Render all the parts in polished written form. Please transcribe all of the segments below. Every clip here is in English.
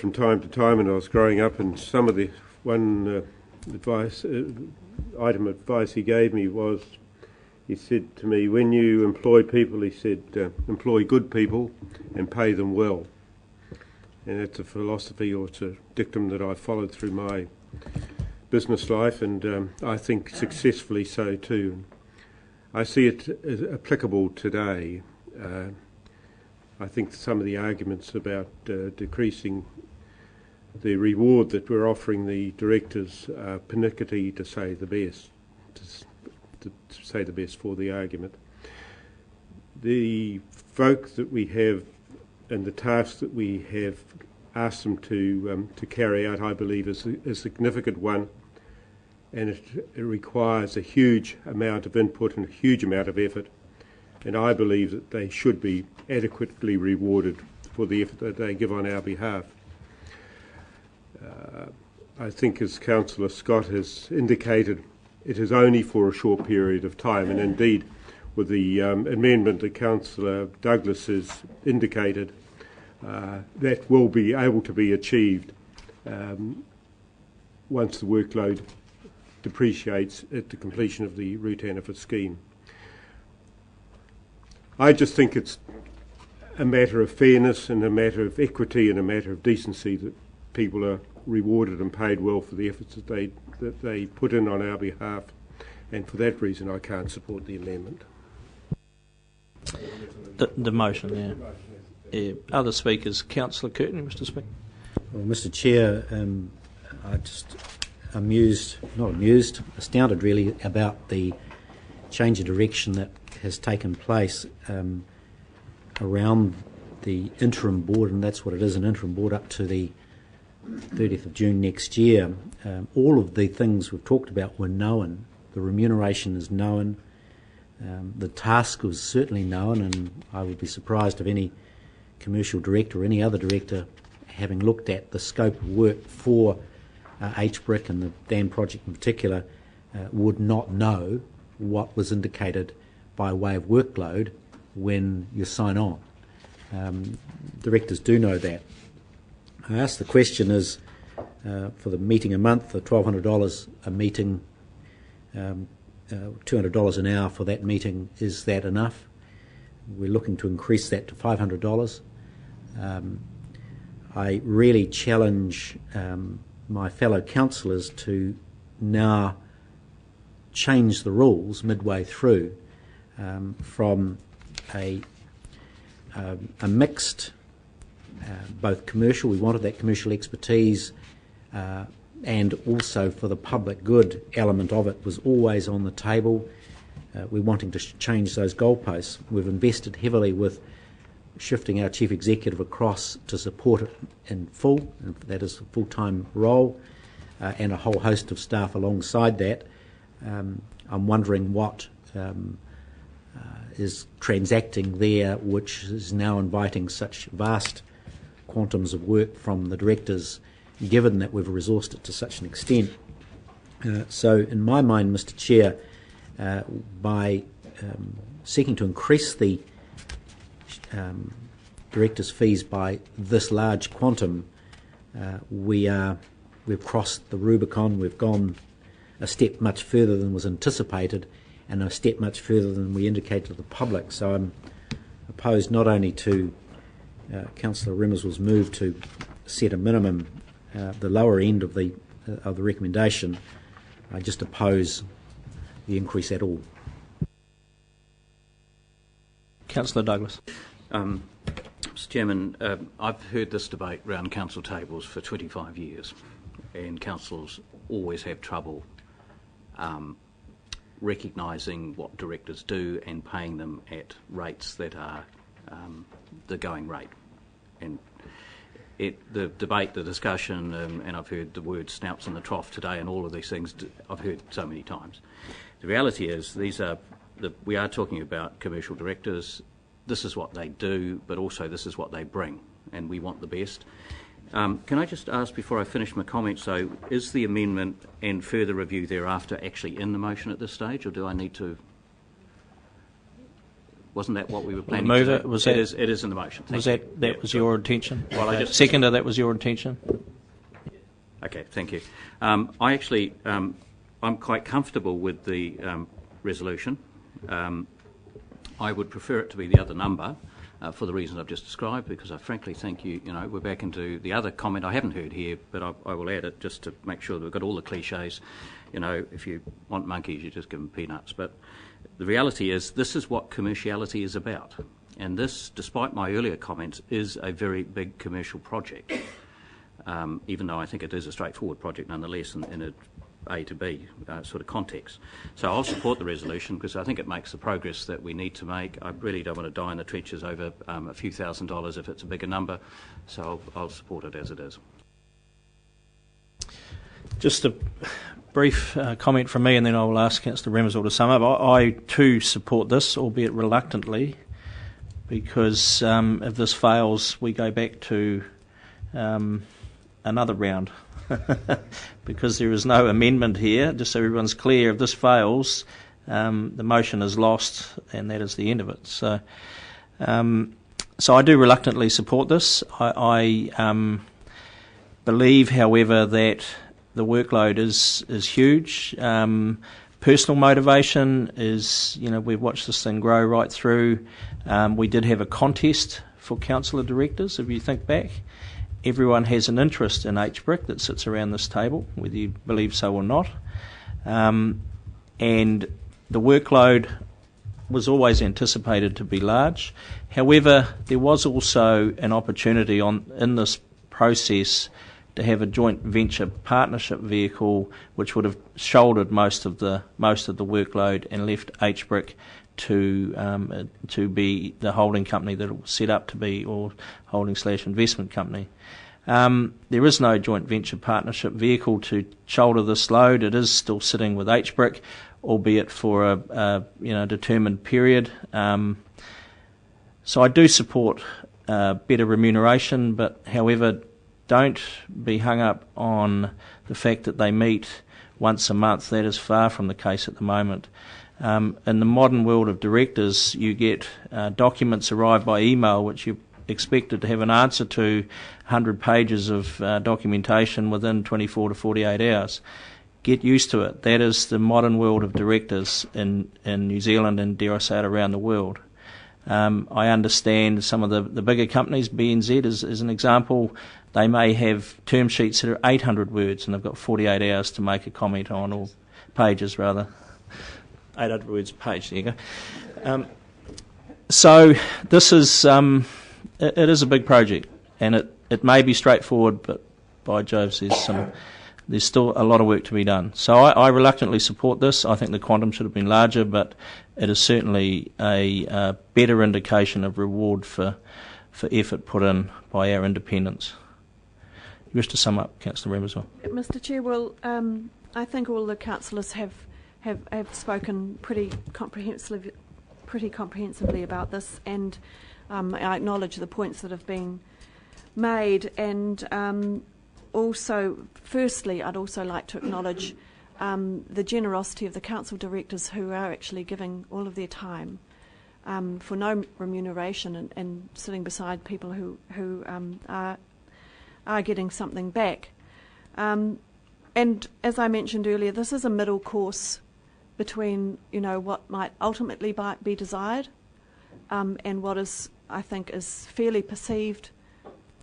from time to time when I was growing up, and some of the item of advice he gave me was, he said to me, when you employ people, he said, employ good people and pay them well. And it's a philosophy, or it's a dictum that I followed through my business life, and I think successfully so too. I see it as applicable today. I think some of the arguments about decreasing the reward that we're offering the directors are pernickety, to say the best, to say the best for the argument. The folk that we have and the tasks that we have asked them to carry out, I believe, is a significant one, and it requires a huge amount of input and a huge amount of effort, and I believe that they should be adequately rewarded for the effort that they give on our behalf. I think, as Councillor Scott has indicated, it is only for a short period of time, and indeed with the amendment that Councillor Douglas has indicated, that will be able to be achieved once the workload depreciates at the completion of the route benefit scheme. I just think it's a matter of fairness and a matter of equity and a matter of decency that people are rewarded and paid well for the efforts that they put in on our behalf, and for that reason I can't support the amendment. The motion, yeah. Other speakers, Councillor Curtin, Mr. Speaker. Well, Mr. Chair, I just astounded really about the change of direction that has taken place around the interim board, and that's what it is, an interim board up to the 30th of June next year. All of the things we've talked about were known. The remuneration is known. The task was certainly known, and I would be surprised if any commercial director or any other director, having looked at the scope of work for HBRIC and the dam project in particular, would not know what was indicated by way of workload when you sign on. Directors do know that. I asked the question is, for the meeting a month, the $1,200 a meeting, $200 an hour for that meeting, is that enough? We're looking to increase that to $500. I really challenge my fellow councillors to now change the rules midway through from a mixed, both commercial, we wanted that commercial expertise, and also for the public good element of it was always on the table. We're wanting to change those goalposts. We've invested heavily with shifting our chief executive across to support it in full, and that is a full-time role, and a whole host of staff alongside that. I'm wondering what is transacting there, which is now inviting such vast quantums of work from the directors, given that we've resourced it to such an extent. So in my mind, Mr. Chair, by seeking to increase the directors' fees by this large quantum, we've crossed the Rubicon. We've gone a step much further than was anticipated, and a step much further than we indicated to the public. So I'm opposed not only to Councillor Rimmerswell's move to set a minimum, the lower end of the recommendation. I just oppose the increase at all. Councillor Douglas. Mr. Chairman, I've heard this debate around council tables for 25 years, and councils always have trouble recognising what directors do and paying them at rates that are the going rate. And the debate, the discussion, and I've heard the word snouts in the trough today, and all of these things I've heard so many times. The reality is we are talking about commercial directors. This is what they do, but also this is what they bring, and we want the best. Can I just ask, before I finish my comments, though, is the amendment and further review thereafter actually in the motion at this stage, or do I need to Wasn't that what we were planning Move to it? do? Was It that- is- It is in the motion. Was Thank that you. Yeah, was sure. your intention? Well, I Okay. just- Seconder, that was your intention? Okay, thank you. I actually, I'm quite comfortable with the resolution. I would prefer it to be the other number for the reasons I've just described, because I frankly think we're back into the other comment I haven't heard here, but I will add it just to make sure that we've got all the cliches. If you want monkeys, you just give them peanuts. But the reality is, this is what commerciality is about. And this, despite my earlier comments, is a very big commercial project. Even though I think it is a straightforward project nonetheless in a A to B sort of context. So I'll support the resolution because I think it makes the progress that we need to make. I really don't want to die in the trenches over a few $1,000s if it's a bigger number, so I'll support it as it is. Just a brief comment from me, and then I will ask Councillor Ramsdell to sum up. I too support this, albeit reluctantly, because if this fails, we go back to another round. Because there is no amendment here, just so everyone's clear, if this fails, the motion is lost and that is the end of it. So I do reluctantly support this. I believe, however, that the workload is huge. Personal motivation is, we've watched this thing grow right through. We did have a contest for councillor directors, if you think back. Everyone has an interest in HBRIC that sits around this table, whether you believe so or not. And the workload was always anticipated to be large. However, there was also an opportunity in this process to have a joint venture partnership vehicle which would have shouldered most of the workload and left HBRIC to be the holding company that it was set up to be, or holding/investment company. There is no joint venture partnership vehicle to shoulder this load. It is still sitting with HBRIC, albeit for a determined period. So I do support better remuneration, but however, don't be hung up on the fact that they meet once a month. That is far from the case at the moment. In the modern world of directors, you get documents arrive by email which you're expected to have an answer to, 100 pages of documentation within 24 to 48 hours. Get used to it. That is the modern world of directors in New Zealand and, dare I say it, around the world. I understand some of the bigger companies, BNZ is an example, they may have term sheets that are 800 words and they've got 48 hours to make a comment on, or pages rather. 800 words a page, there you go. So this is, it is a big project, and it may be straightforward, but by Jove, there's still a lot of work to be done. So I reluctantly support this. I think the quantum should have been larger, but it is certainly a better indication of reward for effort put in by our independents. You wish to sum up, Councillor Ramsdell? Mr. Chair, well, I think all the councillors have spoken pretty comprehensively about this, and I acknowledge the points that have been made, and also, firstly, I'd also like to acknowledge the generosity of the council directors who are actually giving all of their time for no remuneration and sitting beside people who are getting something back. And as I mentioned earlier, this is a middle course between what might ultimately be desired and what is, I think, is fairly perceived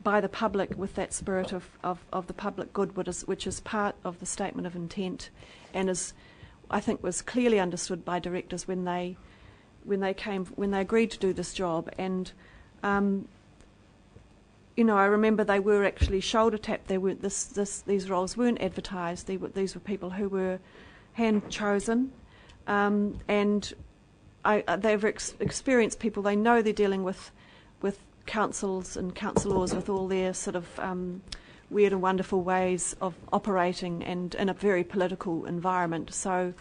by the public with that spirit of the public good, which is part of the statement of intent, and I think was clearly understood by directors when they agreed to do this job. And I remember they were actually shoulder tapped. They weren't these roles weren't advertised. These were people who were hand chosen, and they've experienced people. They know they're dealing with councils and councillors with all their sort of weird and wonderful ways of operating, and in a very political environment. So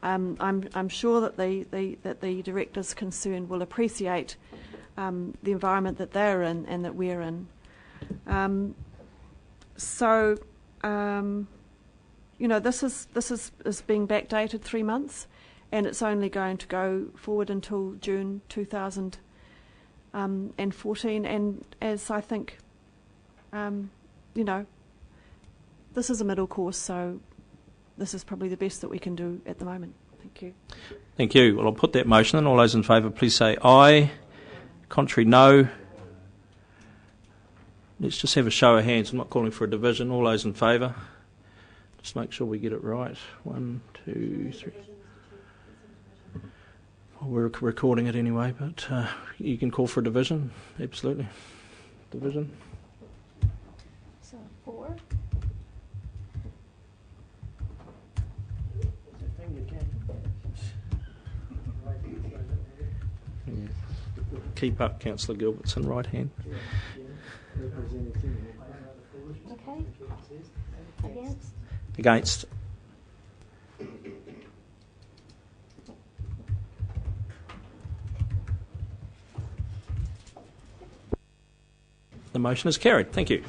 I'm sure that the directors concerned will appreciate the environment that they're in and that we're in. This is being backdated 3 months, and it's only going to go forward until June 2014. And as I think, this is a middle course, so this is probably the best that we can do at the moment. Thank you. Thank you. Well, I'll put that motion in. All those in favour, please say aye. Contrary, no. Let's just have a show of hands. I'm not calling for a division. All those in favour. Just make sure we get it right. 1, 2, 3. Well, we're recording it anyway, but you can call for a division. Absolutely. Division. So 4. Yeah. Keep up, Councillor Gilbertson, right hand. Okay. Against? Against. The motion is carried. Thank you.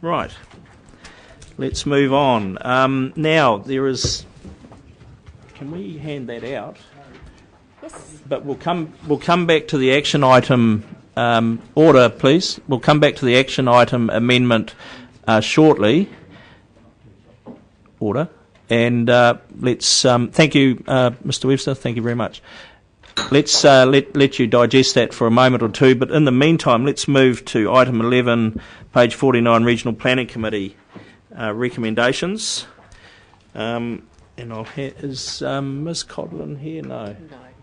Right. Let's move on. Now, there is... Can we hand that out? Yes. But we'll come back to the action item order, please. We'll come back to the action item amendment shortly. Order. And let's thank you, Mr. Webster. Thank you very much. Let's let you digest that for a moment or two. But in the meantime, let's move to item 11, page 49, Regional Planning Committee recommendations. And is Ms. Codlin here? No. No.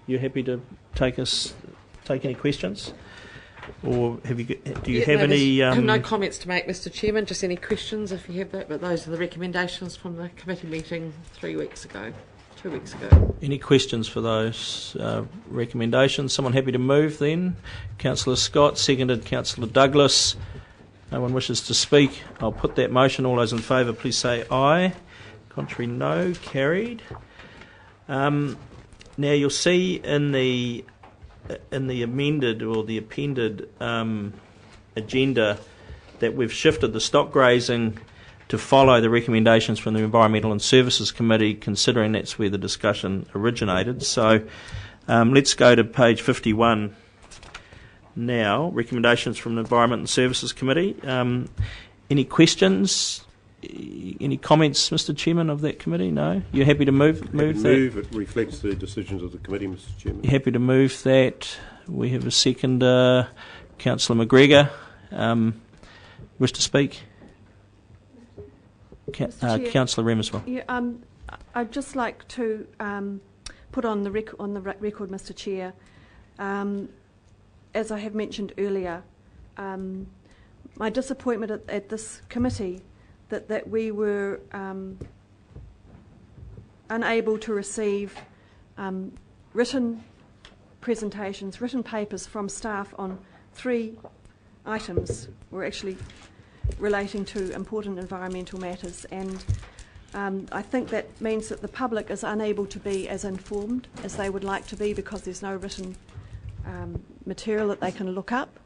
You happy to take any questions, or do you have no, any? No comments to make, Mr. Chairman. Just any questions if you have that. But those are the recommendations from the committee meeting 2 weeks ago. Any questions for those recommendations? Someone happy to move then? Councillor Scott, seconded Councillor Douglas. No one wishes to speak. I'll put that motion. All those in favour, please say aye. Contrary, no. Carried. Now you'll see in the amended or the appended agenda that we've shifted the stock grazing to follow the recommendations from the Environmental and Services Committee, considering that's where the discussion originated. So let's go to page 51 now, recommendations from the Environment and Services Committee. Any questions? Any comments, Mr. Chairman, of that committee? No? You're happy to move that? Move. It reflects the decisions of the committee, Mr. Chairman. You're happy to move that? We have a second, Councillor McGregor. Wish to speak? Councillor Rem as well. Yeah, I'd just like to put on the record, record, Mr. Chair, as I have mentioned earlier, my disappointment at this committee that we were unable to receive written presentations, written papers from staff on 3 items, or actually relating to important environmental matters, and I think that means that the public is unable to be as informed as they would like to be because there's no written material that they can look up.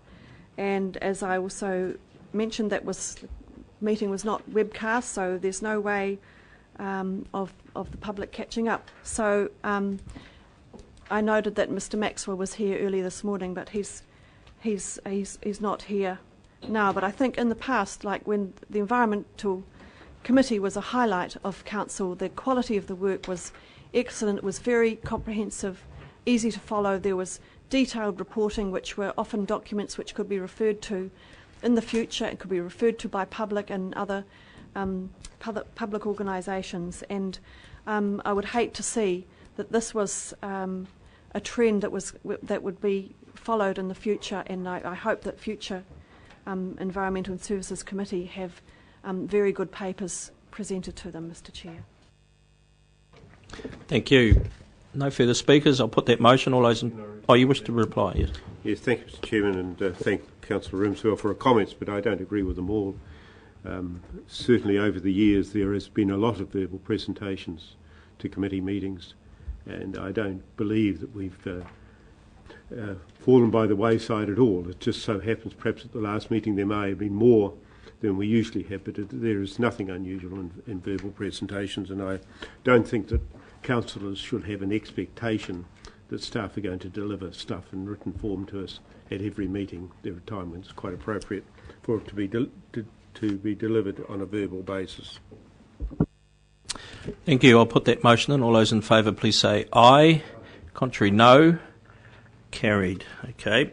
And as I also mentioned, the meeting was not webcast, so there's no way of the public catching up. So I noted that Mr. Maxwell was here earlier this morning, but he's not here now. But I think in the past, like when the Environmental Committee was a highlight of Council, the quality of the work was excellent. It was very comprehensive, easy to follow. There was detailed reporting, which were often documents which could be referred to in the future. It could be referred to by public and other public organisations. And I would hate to see that this was a trend that would be followed in the future. And I hope that future Environmental and Services Committee have very good papers presented to them, Mr. Chair. Thank you. No further speakers. I'll put that motion. All those oh, you wish to reply? Yes. Yes, thank you, Mr. Chairman, and thank Councillor Rimswell for her comments, but I don't agree with them all. Certainly over the years there has been a lot of verbal presentations to committee meetings, and I don't believe that we've fallen by the wayside at all. It just so happens perhaps at the last meeting there may have been more than we usually have, but there is nothing unusual in verbal presentations, and I don't think that councillors should have an expectation that staff are going to deliver stuff in written form to us at every meeting. There are times when it's quite appropriate for it to be delivered on a verbal basis. Thank you. I'll put that motion in. All those in favour, please say aye. Contrary, no. Carried. Okay.